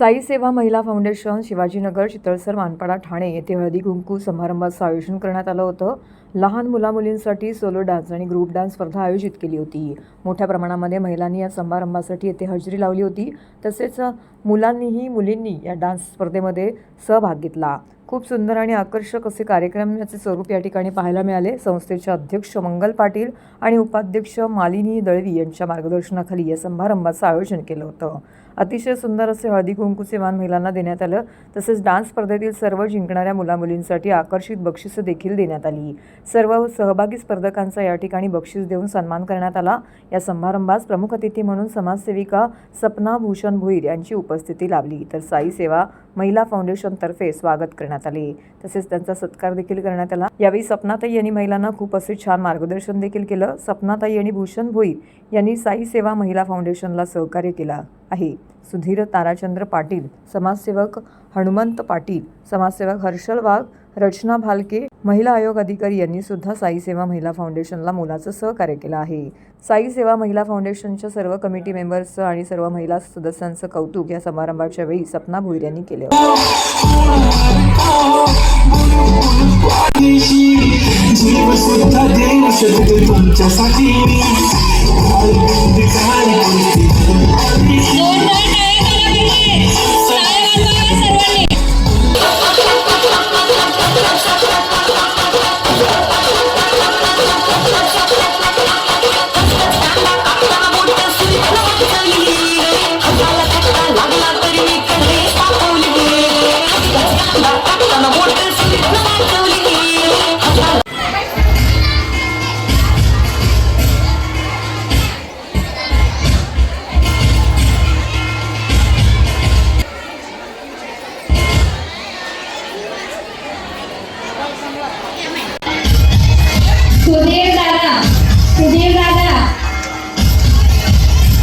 साई सेवा महिला फाउंडेशन शिवाजीनगर चितळसर मानपाडा ठाणे येथे हळदी कुंकू समारंभाचं आयोजन करण्यात आलं होतं। लहान मुला-मुलींसाठी सोलो डान्स आणि ग्रुप डान्स स्पर्धा आयोजित केली होती। मोठ्या प्रमाणामध्ये महिलांनी या समारंभासाठी येथे हजेरी लावली होती। तसेच मुलींनी या डान्स स्पर्धेमध्ये सहभाग घेतला। खूप सुंदर आणि आकर्षक असे कार्यक्रम याचे स्वरूप या ठिकाणी पाहायला मिळाले। संस्थेचे अध्यक्ष मंगल पाटील आणि उपाध्यक्ष मालिनी दळवी यांच्या मार्गदर्शनाखाली या समारंभाचं आयोजन केलं होतं। अतिशय सुंदर असे हळदी कुंकूचे मान महिलांना देण्यात आलं। तसेच डान्स स्पर्धेतील सर्व जिंकणाऱ्या मुला-मुलींसाठी आकर्षित बक्षिसं देखील देण्यात आली। सर्व सहभागी स्पर्धकांचा या ठिकाणी बक्षीस देऊन सन्मान करण्यात आला। या समारंभास प्रमुख अतिथी म्हणून समाजसेविका सपना भूषण भोईर यांची उपस्थिती लाभली। तर साई सेवा महिला फाउंडेशन तर्फे स्वागत करण्यात आले। तसेच त्यांचा सत्कार देखील करण्यात आला। यावेळी सपनाताई यांनी महिलांना खूप असे छान मार्गदर्शन देखील केलं। सपनाताई आणि भूषण भोईर यांनी साई सेवा महिला फाउंडेशनला सहकार्य केलं आहे। सुधीर ताराचंद्र पाटील, समाजसेवक हनुमंत पाटील, समाजसेवक हर्षल वाघ, रचना भालके, महिला आयोग अधिकारी यांनी सुद्धा साई सेवा महिला फाउंडेशनला मोलाचं सहकार्य केलं आहे। साई सेवा महिला फाउंडेशनच्या सर्व कमिटी मेंबर्सचं आणि सर्व महिला सदस्यांचं कौतुक या समारंभाच्या वेळी सपना भोईर यांनी केले।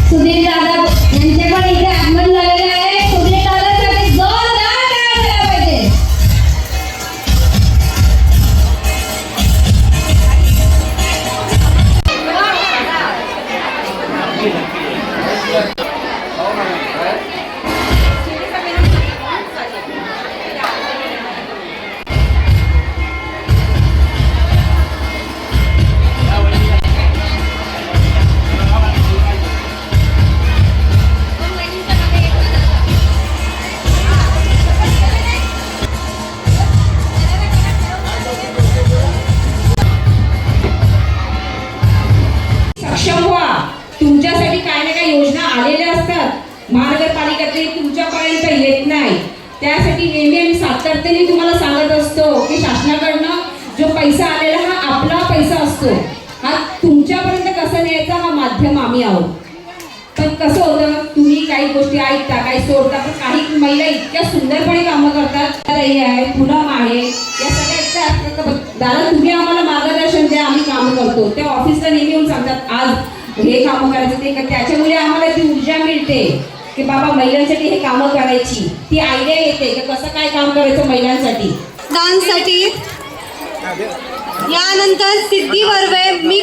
सुधीर दादा यांचे पण इथे आगमन झालेले आहे। सुधीर दादासाठी जोरदार टाळ्या झाल्या पाहिजे। तुमच्यासाठी काही ना काही योजना आलेल्या असतात, महानगरपालिकेतली तुमच्यापर्यंत येत नाही। त्यासाठी नेहमी आम्ही सातत्याने तुम्हाला सांगत असतो की शासनाकडनं जो पैसा आलेला हा आपला पैसा असतो, हा तुमच्यापर्यंत कसं न्यायचा हा माध्यम आम्ही आहोत। पण कसं होतं, तुम्ही काही गोष्टी ऐकता, काही सोडता, पण काही महिला इतक्या सुंदरपणे कामं करतात। पूनम आहे, या सगळ्या दादा तुम्ही आम्हाला मार्गदर्शन द्या, आम्ही काम करतो। त्या ऑफिसला नेहमी येऊन सांगतात आज हे काम करायचं ते, त्याच्यामुळे आम्हाला ती ऊर्जा मिळते की बाबा महिलांसाठी हे कामं करायची, ती आयडिया येते की कसं काय काम करायचं महिलांसाठी। डान्ससाठी यानंतर सिद्धी वर्वे मी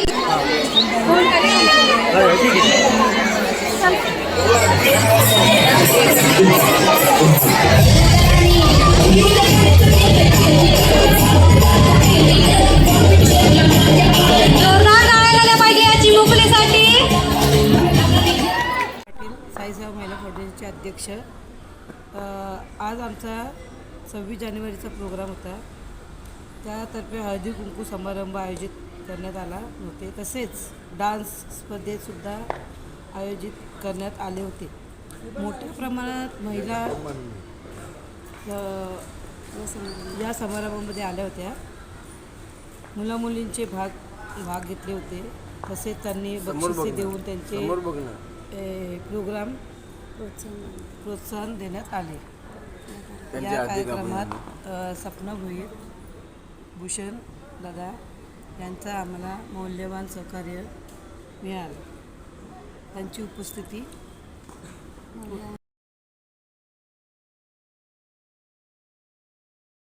साई सेवा महिला फाउंडेशनचे अध्यक्ष। आज आमचा 26 जानेवारीचा प्रोग्राम होता, त्यातर्फे हळदी कुंकू समारंभ आयोजित करण्यात आला होते। तसेच डान्स स्पर्धेसुद्धा आयोजित करण्यात आले होते। मोठ्या प्रमाणात महिला या समारंभामध्ये आल्या होत्या। मुलामुलींचे भाग घेतले होते। तसेच त्यांनी बक्षिसे देऊन त्यांचे प्रोग्राम प्रोत्साहन देण्यात आले। या कार्यक्रमात सपना भोईर, भूषण दादा यांचा आम्हाला मौल्यवान सहकार्य मिळालं। त्यांची उपस्थिती